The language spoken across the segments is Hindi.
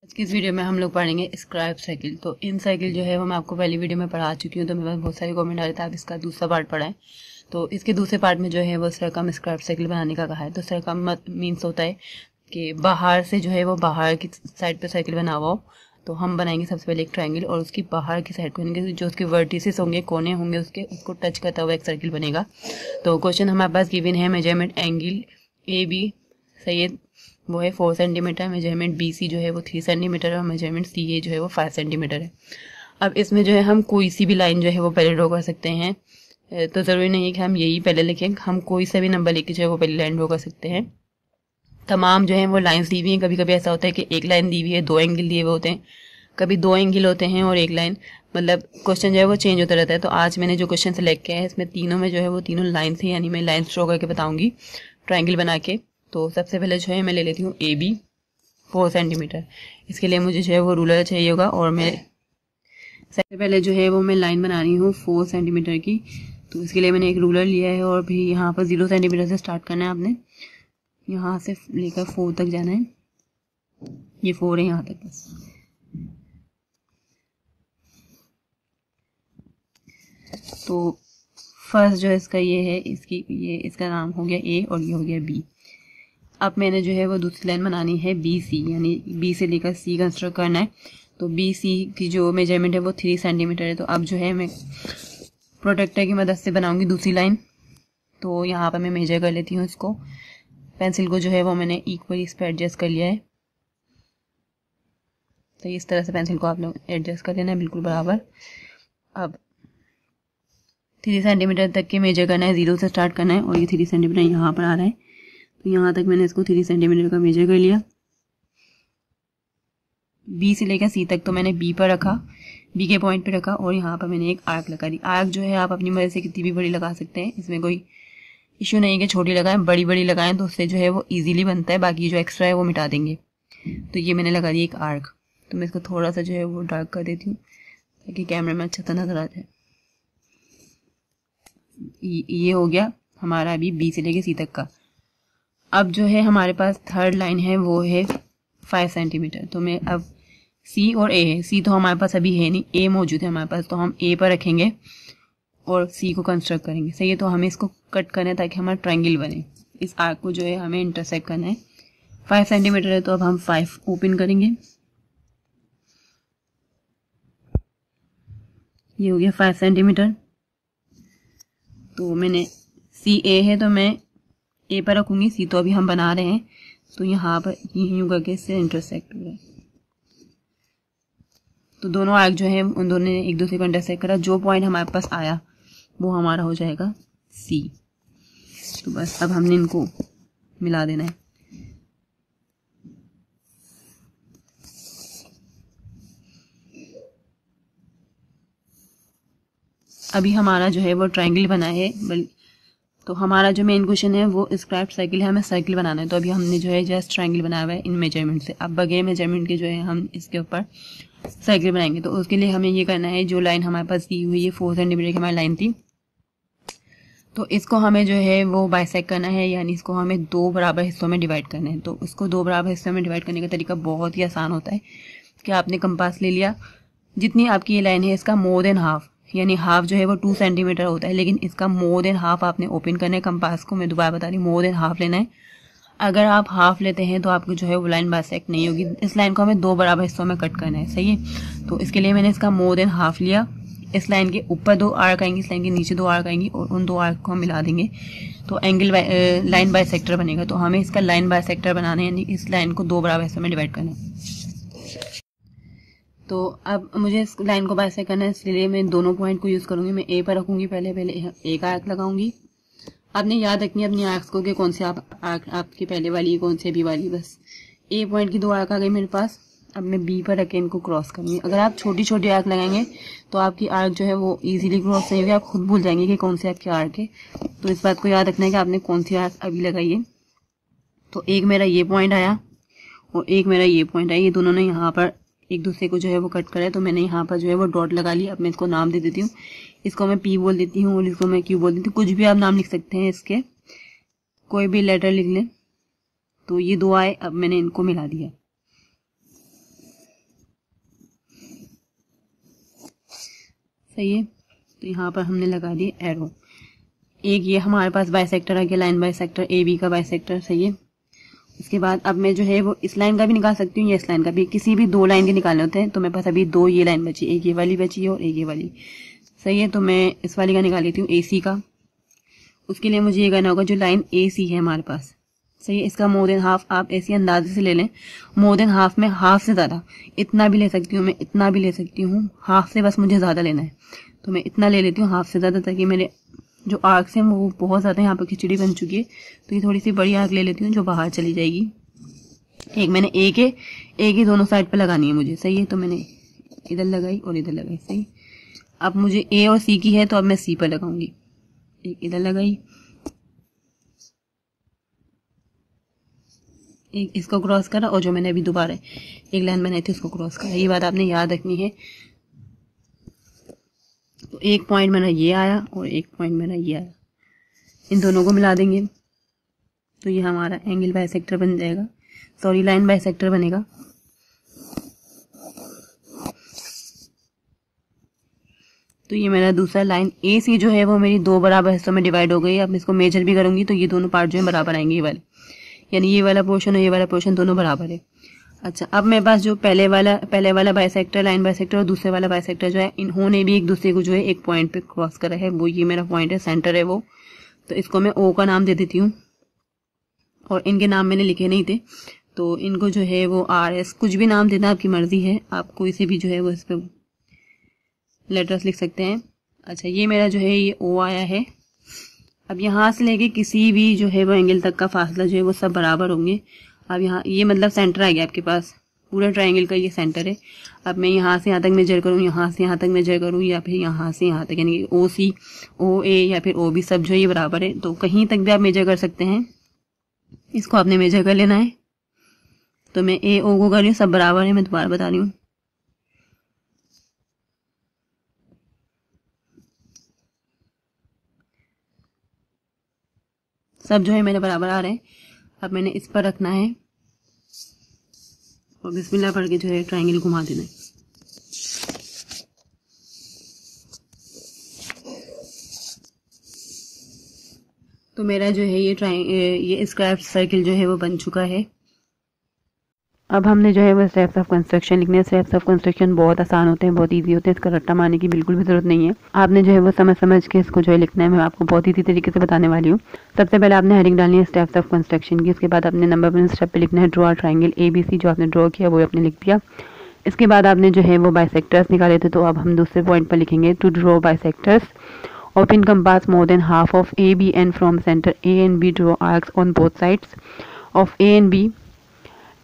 आज की इस वीडियो में हम लोग पढ़ेंगे स्क्राइब साइकिल। तो इन साइकिल जो है वो मैं आपको पहली वीडियो में पढ़ा चुकी हूँ, तो मेरे पास बहुत सारे कमेंट आ रहे थे आप इसका दूसरा पार्ट पढ़ाएं। तो इसके दूसरे पार्ट में जो है वो सरकम स्क्राइब साइकिल बनाने का कहा है। तो सरकम मीन्स होता है कि बाहर से जो है वो बाहर की साइड पर साइकिल बना हुआ हो। तो हम बनाएंगे सबसे पहले एक ट्रायंगल और उसकी बाहर की साइड को जो उसके वर्टिसेस होंगे, कोने होंगे उसको टच करता हुआ एक सर्किल बनेगा। तो क्वेश्चन हमारे पास गिवन है मेजरमेंट एंगल ए बी, सही है, वो है 4 सेंटीमीटर। मेजरमेंट बी सी जो है वो 3 सेंटीमीटर है और मेजरमेंट सी ए जो है वो 5 सेंटीमीटर है। अब इसमें जो है हम कोई सी भी लाइन जो है वो पहले ड्रॉ कर सकते हैं। तो ज़रूरी नहीं है कि हम यही पहले लिखें, हम कोई सा भी नंबर लेके जो है वो पहले लाइन ड्रॉ कर सकते हैं। तमाम जो है वो लाइन्स दी हुई हैं। कभी कभी ऐसा होता है कि एक लाइन दी हुई है, 2 एंगल दिए हुए होते हैं, कभी 2 एंगल होते हैं और एक लाइन, मतलब क्वेश्चन जो है वो चेंज होता रहता है। तो आज मैंने जो क्वेश्चन सेलेक्ट किया है इसमें तीनों में जो है वो तीनों लाइन है, यानी मैं लाइन ड्रॉ करके बताऊंगी ट्रायंगल बना के। तो सबसे पहले जो है मैं ले लेती हूँ ए बी 4 सेंटीमीटर। इसके लिए मुझे जो है वो रूलर चाहिए होगा और मैं सबसे पहले जो है वो मैं लाइन बना रही हूँ 4 सेंटीमीटर की। तो इसके लिए मैंने एक रूलर लिया है और भी यहाँ पर 0 सेंटीमीटर से स्टार्ट करना है। आपने यहाँ से लेकर 4 तक जाना है, ये 4 है यहाँ तक बस। तो फर्स्ट जो इसका ये है, इसका नाम हो गया ए और ये हो गया बी। अब मैंने जो है वो दूसरी लाइन बनानी है बी सी, यानी बी से लेकर सी कंस्ट्रक्ट करना है। तो बी सी की जो मेजरमेंट है वो 3 सेंटीमीटर है। तो अब जो है मैं प्रोटेक्टर की मदद से बनाऊंगी दूसरी लाइन। तो यहाँ पर मैं मेजर कर लेती हूँ इसको। पेंसिल को जो है वो मैंने इक्वली इस पर एडजस्ट कर लिया है। तो इस तरह से पेंसिल को आप लोग एडजस्ट कर लेना है बिल्कुल बराबर। अब 3 सेंटीमीटर तक के मेजर करना है, 0 से स्टार्ट करना है और ये 3 सेंटीमीटर यहाँ पर आ रहा है। तो यहाँ तक मैंने इसको 3 सेंटीमीटर का मेजर कर लिया। बी से लेकर सी तक तो मैंने बी पर रखा, बी के पॉइंट पे रखा और यहाँ पर मैंने एक आर्क लगा दी। आर्क जो है आप अपनी मर्जी से कितनी भी बड़ी लगा सकते हैं, इसमें कोई इश्यू नहीं है कि छोटी लगाएं, बड़ी बड़ी लगाएं तो उससे जो है वो ईजिली बनता है, बाकी जो एक्स्ट्रा है वो मिटा देंगे। तो ये मैंने लगा दी एक आर्क। तो मैं इसको थोड़ा सा जो है वो डार्क कर देती हूँ ताकि कैमरे में अच्छा सा नजर आ जाए। ये हो गया हमारा अभी बी से लेके सी तक का। अब जो है हमारे पास थर्ड लाइन है वो है 5 सेंटीमीटर। तो मैं अब सी और ए है, सी तो हमारे पास अभी है नहीं, ए मौजूद है हमारे पास, तो हम ए पर रखेंगे और सी को कंस्ट्रक्ट करेंगे। सही है, तो हमें इसको कट करना है ताकि हमारा ट्रायंगल बने। इस आर्क को जो है हमें इंटरसेक्ट करना है। 5 सेंटीमीटर है तो अब हम 5 ओपन करेंगे। ये हो गया 5 सेंटीमीटर। तो मैंने सी ए है तो मैं ए पर रखूंगी, सी तो अभी हम बना रहे हैं तो यहाँ पर यूं करके इससे इंटरसेक्ट हो रहा है। तो दोनों आर्क जो है उन दोनों ने एक दूसरे को इंटरसेक्ट करा। जो पॉइंट हमारे पास आया वो हमारा हो जाएगा सी। तो बस अब हमने इनको मिला देना है। अभी हमारा जो है वो ट्रायंगल बना है। तो हमारा जो मेन क्वेश्चन है वो स्क्राइब साइकिल है, हमें साइकिल बनाना है। तो अभी हमने जो है जस्ट ट्रायंगल बनाया हुआ है इन मेजरमेंट से। अब बगैर मेजरमेंट के जो है हम इसके ऊपर साइकिल बनाएंगे। तो उसके लिए हमें ये करना है, जो लाइन हमारे पास दी हुई है 4 सेंटीमीटर की हमारी लाइन थी, तो इसको हमें जो है वो बाइसेक्ट करना है, यानी इसको हमें 2 बराबर हिस्सों में डिवाइड करना है। तो इसको 2 बराबर हिस्सों में डिवाइड करने का तरीका बहुत ही आसान होता है कि आपने कंपास ले लिया, जितनी आपकी ये लाइन है इसका मोर देन हाफ, यानी हाफ जो है वो 2 सेंटीमीटर होता है, लेकिन इसका मोर देन हाफ आपने ओपन करना है कंपास को। मैं दोबारा बता रही हूँ, मोर देन हाफ लेना है। अगर आप हाफ लेते हैं तो आपको जो है वो लाइन बाइसेक्ट नहीं होगी। इस लाइन को हमें 2 बराबर हिस्सों में कट करना है, सही है। तो इसके लिए मैंने इसका मोर देन हाफ लिया। इस लाइन के ऊपर 2 आर्क आएंगी, इस लाइन के नीचे 2 आर्क आएंगी और उन 2 आर्क को हम मिला देंगे तो एंगल लाइन बाइसेक्टर बनेगा। तो हमें इसका लाइन बाइसेक्टर बनाना है, यानी इस लाइन को 2 बराबर हिस्सों में डिवाइड करना है। तो अब मुझे इस लाइन को बाइसेक्ट करना है, इसलिए मैं दोनों पॉइंट को यूज करूंगी। मैं ए पर रखूंगी, पहले एक आर्क लगाऊंगी। आपने याद रखनी है अपनी आर्क्स को कि कौन से आर्क आपकी पहले वाली कौन से बी वाली। बस ए पॉइंट की 2 आर्क आ गई मेरे पास। अब मैं बी पर रखे इनको क्रॉस करूंगी। अगर आप छोटी छोटी आर्क लगाएंगे तो आपकी आर्क जो है वो इजीली क्रॉस नहीं होगी, आप खुद भूल जाएंगे कि कौन से आपकी आर्क है। तो इस बात को याद रखना है कि आपने कौन सी आर्क अभी लगाई है। तो एक मेरा ये पॉइंट आया और एक मेरा ये पॉइंट आया, ये दोनों ने यहाँ पर एक दूसरे को जो है वो कट करा है। तो मैंने यहाँ पर जो है वो डॉट लगा लिया। अब मैं इसको नाम दे देती हूँ, इसको मैं पी बोल देती हूँ और इसको मैं क्यू बोल देती हूँ। कुछ भी आप नाम लिख सकते हैं, इसके कोई भी लेटर लिख लें। तो ये 2 आए, अब मैंने इनको मिला दिया। सही है। तो यहाँ पर हमने लगा दिए एरो। एक ये हमारे पास बाइसेक्टर आ गया, लाइन बाइसेक्टर AB का बाइसेक्टर। सही है। उसके बाद अब मैं जो है वो इस लाइन का भी निकाल सकती हूँ या इस लाइन का भी, किसी भी दो लाइन के निकालने होते हैं। तो मेरे पास अभी दो ये लाइन बची, एक ये वाली बची है और एक ये वाली। सही है। तो मैं इस वाली का निकाल लेती हूँ, AC का। उसके लिए मुझे ये करना होगा, जो लाइन AC है हमारे पास, सही है, इसका मोर देन हाफ आप ऐसे अंदाजे से ले लें। मोर देन हाफ में हाफ से ज़्यादा, इतना भी ले सकती हूँ मैं, इतना भी ले सकती हूँ, हाफ से बस मुझे ज़्यादा लेना है। तो मैं इतना ले लेती हूँ हाफ से ज़्यादा, ताकि मेरे जो आर्क्स हैं वो बहुत ज़्यादा यहाँ पर खिचड़ी बन चुकी है। तो ये थोड़ी सी बड़ी आर्क ले लेती हूँ जो बाहर चली जाएगी। एक मैंने एक ही दोनों साइड पर लगानी है मुझे। सही है। तो मैंने इधर लगाई और इधर लगाई। सही। अब मुझे A और C की है, तो अब मैं C पर लगाऊंगी। एक इधर लगाई, एक इसको क्रॉस करा, और जो मैंने अभी दोबारा एक लाइन बनाई थी उसको क्रॉस करा। ये बात आपने याद रखनी है। तो एक पॉइंट मेरा ये आया और एक पॉइंट मेरा ये आया, इन दोनों को मिला देंगे तो ये हमारा एंगल बाइसेक्टर बन जाएगा, सॉरी लाइन बाइसेक्टर बनेगा। तो ये मेरा दूसरा लाइन AC जो है वो मेरी दो बराबर हिस्सों में डिवाइड हो गई। अब मैं इसको मेजर भी करूंगी तो ये दोनों पार्ट जो है बराबर आएंगे, ये वाले, यानी ये वाला पोर्शन और ये वाला पोर्शन दोनों बराबर है। अच्छा, अब मेरे पास जो पहले वाला बाइसेक्टर, लाइन बाइसेक्टर और दूसरे वाला बाइसेक्टर जो है, इन्होंने भी एक दूसरे को जो है एक पॉइंट पे क्रॉस करा है। वो ये मेरा पॉइंट है, सेंटर है वो। तो इसको मैं O का नाम दे देती हूँ, और इनके नाम मैंने लिखे नहीं थे, तो इनको जो है वो RS कुछ भी नाम देना आपकी मर्जी है, आप कोई से भी जो है वो इस पे लेटर्स लिख सकते हैं। अच्छा, ये मेरा जो है ये O आया है। अब यहाँ से लेके किसी भी जो है वो एंगल तक का फासला जो है वो सब बराबर होंगे। अब यहाँ ये मतलब सेंटर आ गया आपके पास, पूरा ट्रायंगल का ये सेंटर है। अब मैं यहाँ से यहाँ तक मेजर करूँ, यहाँ से यहाँ तक मेजर करूँ, या फिर यहाँ से यहाँ तक, यानी OC, OA या फिर OB सब जो है ये बराबर है। तो कहीं तक भी आप मेजर कर सकते हैं, इसको आपने मेजर कर लेना है। तो मैं AO को कर रही हूँ, सब बराबर है, मैं दोबारा बता रही हूँ। सब जो है मेरे बराबर आ रहे हैं। अब मैंने इस पर रखना है और बिस्मिल्लाह पढ़ के जो है ट्रायंगल घुमा देना है। तो मेरा जो है ये स्क्वायर सर्किल जो है वो बन चुका है। अब हमने जो है वो स्टेप्स ऑफ कंस्ट्रक्शन लिखने हैं। स्टेप्स ऑफ कंस्ट्रक्शन बहुत आसान होते हैं, बहुत इजी होते हैं, इसका रट्टा मारने की बिल्कुल भी जरूरत नहीं है। आपने जो है वो समझ के इसको जो है लिखना है। मैं आपको बहुत इजी तरीके से बताने वाली हूँ। सबसे पहले आपने हेडिंग डालनी है स्टेप्स ऑफ कंस्ट्रक्शन की। उसके बाद आपने नंबर 1 स्टेप पे लिखना है ड्रॉ ट्राइंगल ABC। जो आपने ड्रॉ किया वो आपने लिख दिया। इसके बाद आपने जो है वो बाइसेक्टर्स निकाले थे, तो अब हम दूसरे पॉइंट पर लिखेंगे to draw bisectors of encompass more than half of AB and from center A and B draw arcs on both sides of AB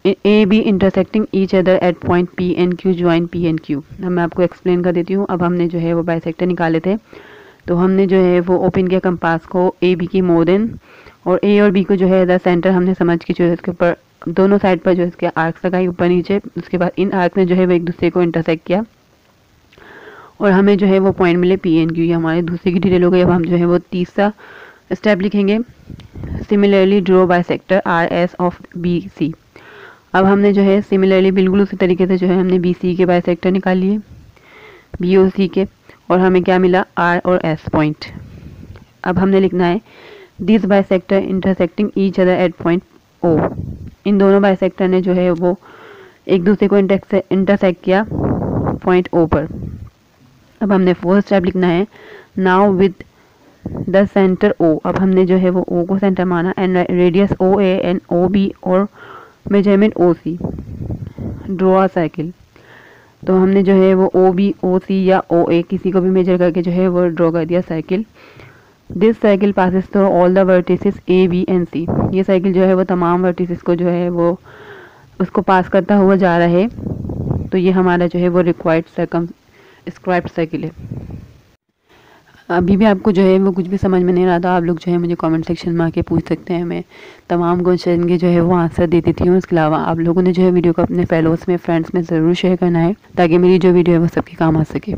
intersecting each other at point P and Q, join P and Q। अब मैं आपको एक्सप्लेन कर देती हूँ। अब हमने जो है वो बाइसेक्टर निकाले थे, तो हमने जो है वो ओपन किया कंपास को AB की मोर देन, और A और B को जो है द सेंटर हमने समझ के जो है इसके ऊपर दोनों साइड पर जो इसके आर्क्स लगाई ऊपर नीचे। उसके बाद इन आर्क ने जो है वो एक दूसरे को इंटरसेक्ट किया और हमें जो है वो पॉइंट मिले P and Q। ये हमारे दूसरे की डिटेल हो गई। अब हम जो है वो तीसरा स्टेप लिखेंगे similarly draw bisector RS of BC। अब हमने जो है सिमिलरली बिल्कुल उसी तरीके से जो है हमने BC के बाइसेक्टर निकाल लिए, B और C के, और हमें क्या मिला R और S पॉइंट। अब हमने लिखना है this bisector intersecting each other at point O। इन दोनों बाइसेक्टर ने जो है वो एक दूसरे को इंटरसेक्ट किया पॉइंट O पर। अब हमने 4th स्टेप लिखना है now with the centre O। अब हमने जो है वो O को सेंटर माना and radius OA and OB और measurement OC, draw a circle. तो हमने जो है वो OB, OC या OA किसी को भी मेजर करके जो है वो ड्रॉ कर दिया circle. This circle passes through all the vertices A, B and C। ये सर्किल जो है वो तमाम वर्टिसेस को जो है वो उसको पास करता हुआ जा रहा है। तो ये हमारा जो है वो रिक्वायर्ड सर्कमस्क्राइब्ड सर्किल है। अभी भी आपको जो है वो कुछ भी समझ में नहीं रहा था, आप लोग जो है मुझे कमेंट सेक्शन में आके पूछ सकते हैं। मैं तमाम क्वेश्चन के जो है वो आंसर दे देती हूँ। इसके अलावा आप लोगों ने जो है वीडियो को अपने फेलोज में, फ्रेंड्स में ज़रूर शेयर करना है, ताकि मेरी जो वीडियो है वो सबके काम आ सके।